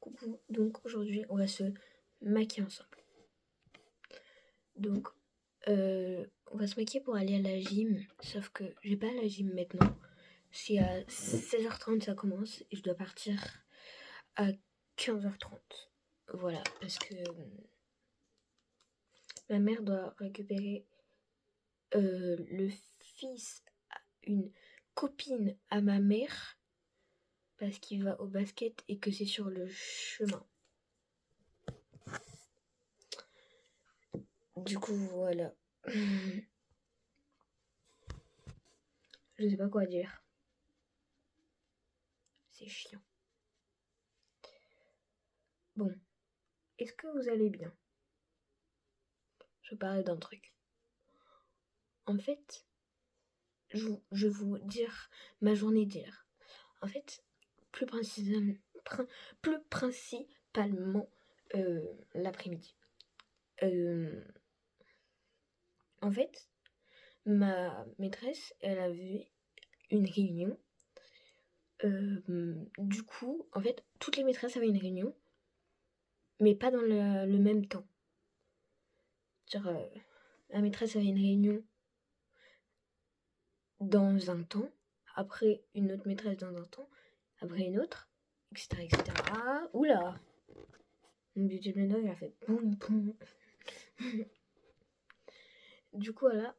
Coucou, donc aujourd'hui on va se maquiller ensemble. Donc on va se maquiller pour aller à la gym, sauf que j'ai pas la gym maintenant. C'est à 16h30 ça commence et je dois partir à 15h30. Voilà, parce que ma mère doit récupérer le fils à une copine à ma mère parce qu'il va au basket et que c'est sur le chemin. Du coup, voilà. Je sais pas quoi dire. C'est chiant. Bon, est-ce que vous allez bien? Je parlais d'un truc. En fait, je vais vous dire ma journée d'hier. En fait, plus principalement l'après-midi. En fait, ma maîtresse, elle avait une réunion. Du coup, en fait, toutes les maîtresses avaient une réunion, mais pas dans le même temps. Genre, la maîtresse avait une réunion dans un temps, après une autre maîtresse dans un temps, après une autre, etc. etc. Oula! Mon budget de il a fait boum boum. Du coup, voilà,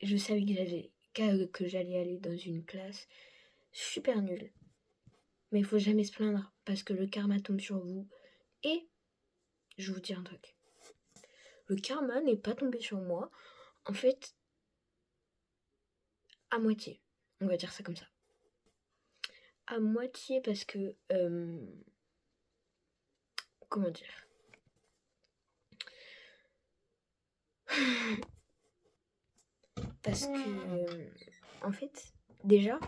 je savais que j'allais aller dans une classe super nulle. Mais il faut jamais se plaindre parce que le karma tombe sur vous. Et je vous dis un truc. Le karma n'est pas tombé sur moi. En fait, à moitié. On va dire ça comme ça. À moitié parce que... comment dire? Parce que... en fait, déjà...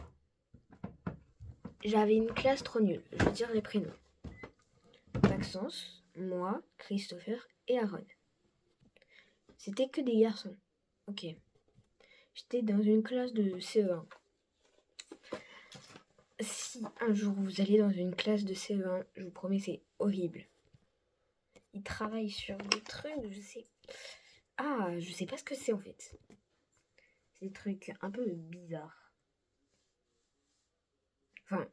j'avais une classe trop nulle. Je veux dire les prénoms. Maxence, moi, Christopher et Aaron. C'était que des garçons. Ok. J'étais dans une classe de CE1. Si un jour vous allez dans une classe de CE1, je vous promets, c'est horrible. Ils travaillent sur des trucs, je sais. Ah, je sais pas ce que c'est en fait. C'est des trucs un peu bizarres. Enfin,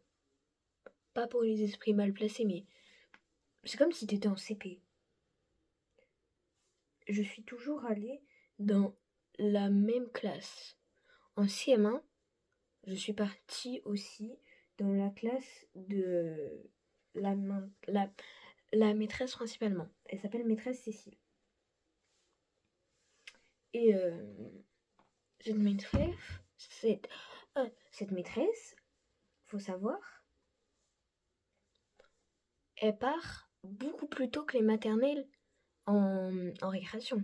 pas pour les esprits mal placés, mais c'est comme si t'étais en CP. Je suis toujours allée dans la même classe. En CM1, je suis partie aussi dans la classe de la maîtresse principalement. Elle s'appelle maîtresse Cécile. Et cette maîtresse, faut savoir, elle part beaucoup plus tôt que les maternelles en récréation.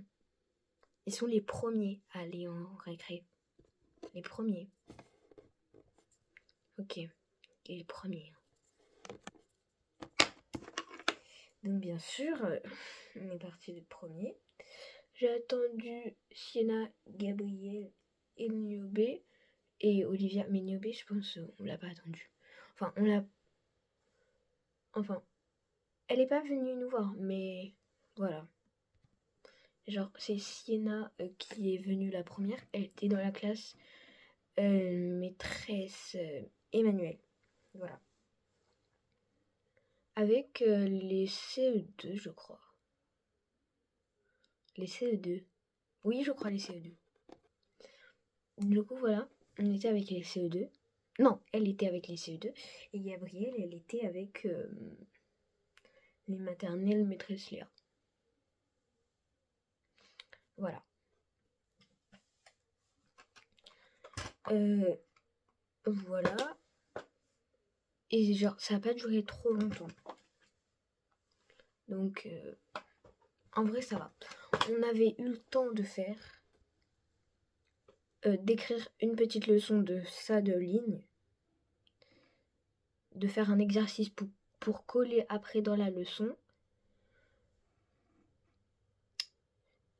Ils sont les premiers à aller en récré. Les premiers. Ok. Et les premiers. Donc bien sûr, on est parti de premier. J'ai attendu Sienna, Gabriel et Niobé. Et Olivia. Mais Niobé, je pense, on l'a pas attendu. Enfin, elle est pas venue nous voir, mais voilà. Genre, c'est Sienna qui est venue la première. Elle était dans la classe maîtresse Emmanuel. Voilà. Avec les CE2, je crois. Les CE2. Oui, je crois les CE2. Du coup, voilà. On était avec les CE2. Non, elle était avec les CE2. Et Gabrielle, elle était avec les maternelles maîtresse Léa. Voilà. Voilà. Et genre, ça n'a pas duré trop longtemps. Donc, en vrai, ça va. On avait eu le temps de faire, d'écrire une petite leçon de ça de ligne, de faire un exercice pour coller après dans la leçon,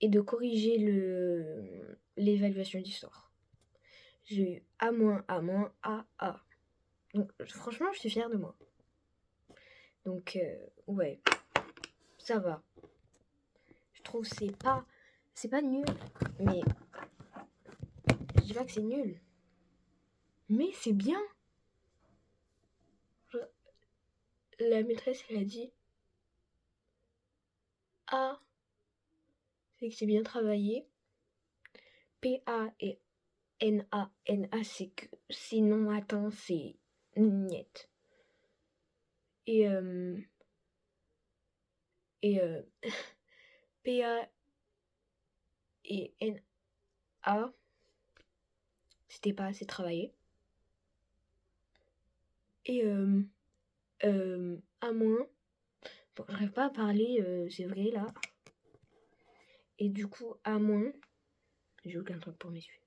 et de corriger l'évaluation d'histoire. J'ai eu A-, A-, A. Donc, franchement, je suis fière de moi. Donc, ouais, ça va. Je trouve que c'est pas nul, mais je dis pas que c'est nul. Mais c'est bien. La maîtresse, elle a dit A, c'est que c'est bien travaillé. P-A et N-A, c'est que c'est non atteint, c'est niet. Et P-A et N-A, c'était pas assez travaillé. Et A moins, bon, j'arrive pas à parler, c'est vrai là. Et du coup, A moins, j'ai aucun truc pour mes yeux.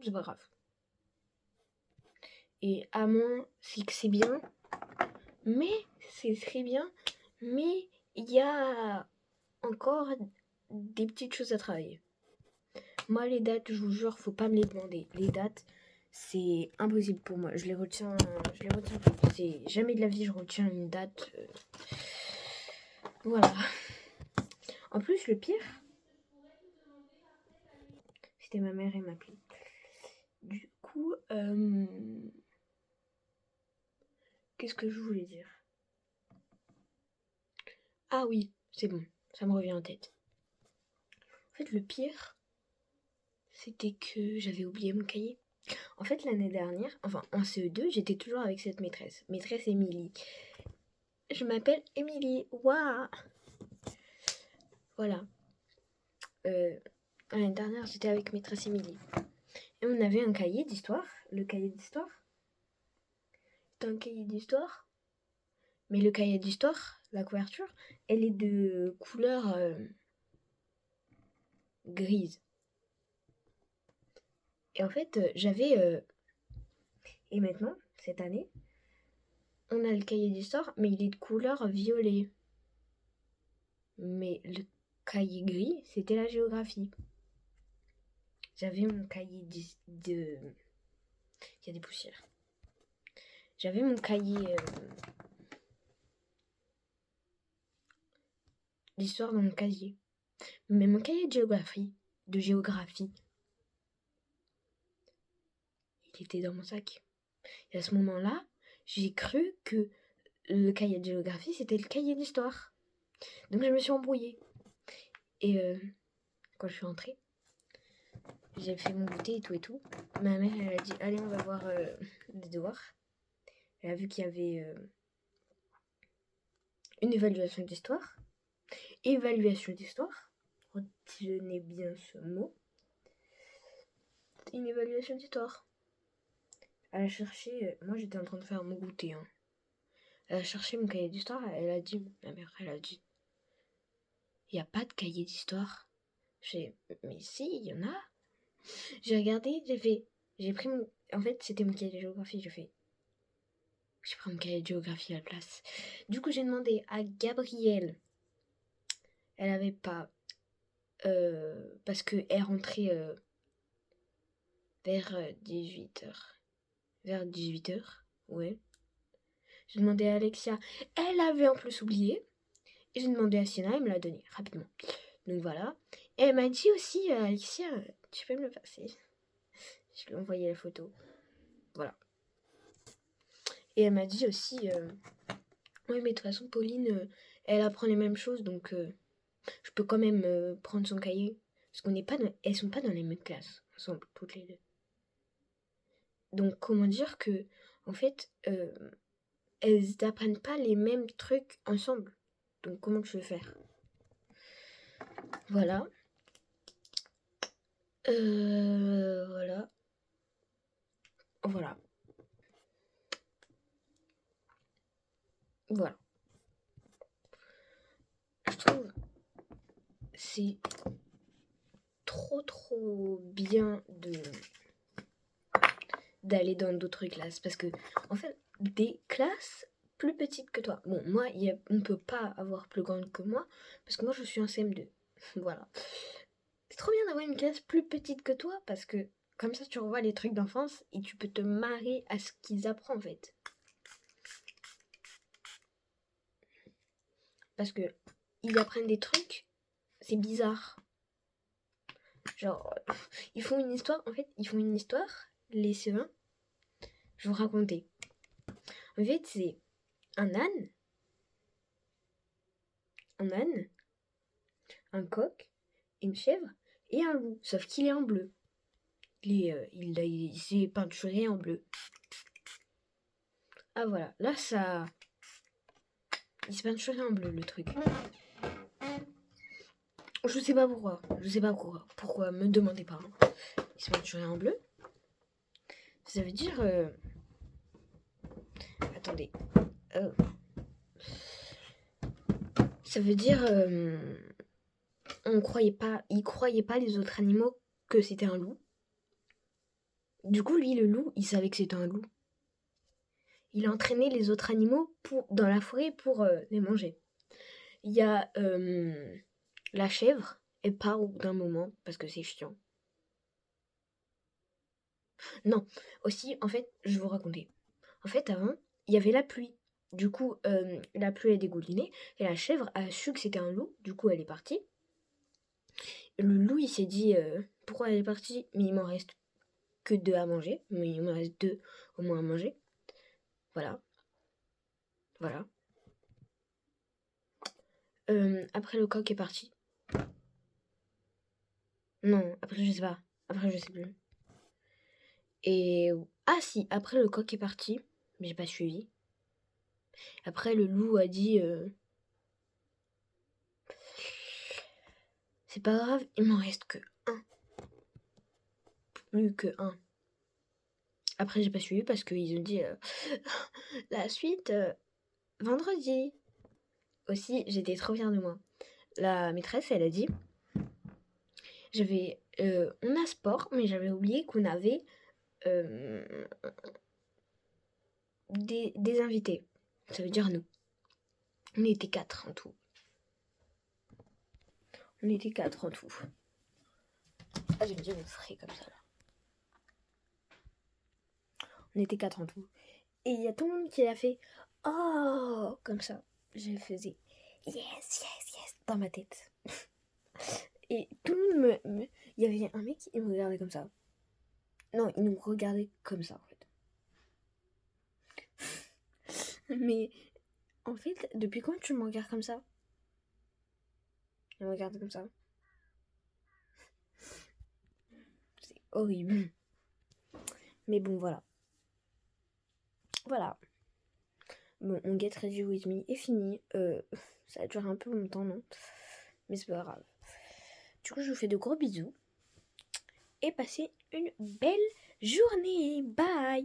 C'est pas grave. Et A moins, c'est que c'est bien, mais c'est très bien, mais il y a encore des petites choses à travailler. Moi, les dates, je vous jure, faut pas me les demander. Les dates, c'est impossible pour moi. Je les retiens plus. C'est jamais de la vie, je retiens une date. Voilà. En plus, le pire, c'était ma mère et m'appelait. Du coup, qu'est-ce que je voulais dire? Ah oui, c'est bon, ça me revient en tête. En fait, le pire, c'était que j'avais oublié mon cahier. En fait, l'année dernière, enfin en CE2, j'étais toujours avec cette maîtresse Émilie. Je m'appelle Émilie, waouh. Voilà. L'année dernière, j'étais avec maîtresse Émilie. Et on avait un cahier d'histoire. Le cahier d'histoire, c'est un cahier d'histoire. Mais le cahier d'histoire, la couverture, elle est de couleur grise. Et en fait, j'avais... Et maintenant, cette année, on a le cahier d'histoire, mais il est de couleur violet. Mais le cahier gris, c'était la géographie. J'avais mon cahier de... Il y a des poussières. J'avais mon cahier d'histoire dans mon casier. Mais mon cahier de géographie, il était dans mon sac. Et à ce moment-là, j'ai cru que le cahier de géographie, c'était le cahier d'histoire. Donc je me suis embrouillée. Et quand je suis rentrée, j'ai fait mon goûter et tout. Ma mère, elle a dit, allez, on va voir les devoirs. Elle a vu qu'il y avait une évaluation d'histoire. Évaluation d'histoire. Retenez bien ce mot. Une évaluation d'histoire. Elle a cherché, moi j'étais en train de faire mon goûter. Hein. Elle a cherché mon cahier d'histoire, elle a dit, ma mère, elle a dit, il n'y a pas de cahier d'histoire. Mais si, il y en a. J'ai regardé, j'ai pris mon, en fait c'était mon cahier de géographie, j'ai pris mon cahier de géographie à la place. Du coup j'ai demandé à Gabrielle, elle avait pas, parce qu'elle rentrait vers 18h. Vers 18h, ouais. J'ai demandé à Alexia, elle avait en plus oublié. Et j'ai demandé à Sienna, elle me l'a donné rapidement. Donc voilà. Et elle m'a dit aussi, Alexia, tu peux me le passer? Je lui ai envoyé la photo. Voilà. Et elle m'a dit aussi, oui, mais de toute façon, Pauline, elle apprend les mêmes choses, donc je peux quand même prendre son cahier. Parce qu'on n'est pas elles sont pas dans les mêmes classes, ensemble, toutes les deux. Donc comment dire que, en fait, elles n'apprennent pas les mêmes trucs ensemble. Donc comment que je vais faire? Voilà. Voilà. Voilà. Voilà. Je trouve c'est trop bien d'aller dans d'autres classes. Parce que, en fait, des classes plus petites que toi. Bon, moi, on ne peut pas avoir plus grande que moi. Parce que moi, je suis en CM2. Voilà. C'est trop bien d'avoir une classe plus petite que toi. Parce que, comme ça, tu revois les trucs d'enfance et tu peux te marrer à ce qu'ils apprennent, en fait. parce que ils apprennent des trucs, c'est bizarre. Genre, ils font une histoire, les CE1, je vais vous raconter. En fait, c'est un âne, un coq, une chèvre et un loup, sauf qu'il est en bleu. Il s'est peinturé en bleu. Ah voilà, là ça... Il s'est peinturé en bleu le truc. Je sais pas pourquoi. Pourquoi, me demandez pas. Hein. Il s'est peinturé en bleu. Ça veut dire... Attendez. Ça veut dire... Ils croyaient pas les autres animaux que c'était un loup. Du coup, lui, le loup, il savait que c'était un loup. Il a entraîné les autres animaux dans la forêt pour les manger. Il y a la chèvre, elle part au bout d'un moment parce que c'est chiant. Non, aussi, en fait, je vais vous raconter. En fait, avant, il y avait la pluie. Du coup, la pluie a dégouliné et la chèvre a su que c'était un loup. Du coup, elle est partie. Le loup, il s'est dit pourquoi elle est partie, mais il m'en reste que 2 à manger. Mais il me reste 2 au moins à manger. Voilà. Après, le coq est parti. Non, après, je sais pas. Après, je sais plus. Et... Ah si, après, le coq est parti. Mais j'ai pas suivi. Après, le loup a dit... C'est pas grave, il m'en reste que 1. Plus que 1. Après, j'ai pas suivi parce qu'ils ont dit... la suite, vendredi. Aussi, j'étais trop fière de moi. La maîtresse, elle a dit... on a sport, mais j'avais oublié qu'on avait... des invités. Ça veut dire nous. On était 4 en tout. Ah, j'aime bien me frais comme ça là. On était 4 en tout. Et il y a tout le monde qui a fait oh comme ça. Je faisais yes dans ma tête. Et tout le monde il y avait un mec qui me regardait comme ça. Non, il nous regardait comme ça en fait. Mais en fait, depuis quand tu me regardes comme ça? Il me regarde comme ça. C'est horrible. Mais bon, voilà. Bon, on Get Ready With Me est fini. Ça a duré un peu longtemps, non? Mais c'est pas grave. Du coup, je vous fais de gros bisous. Et passez une belle journée. Bye!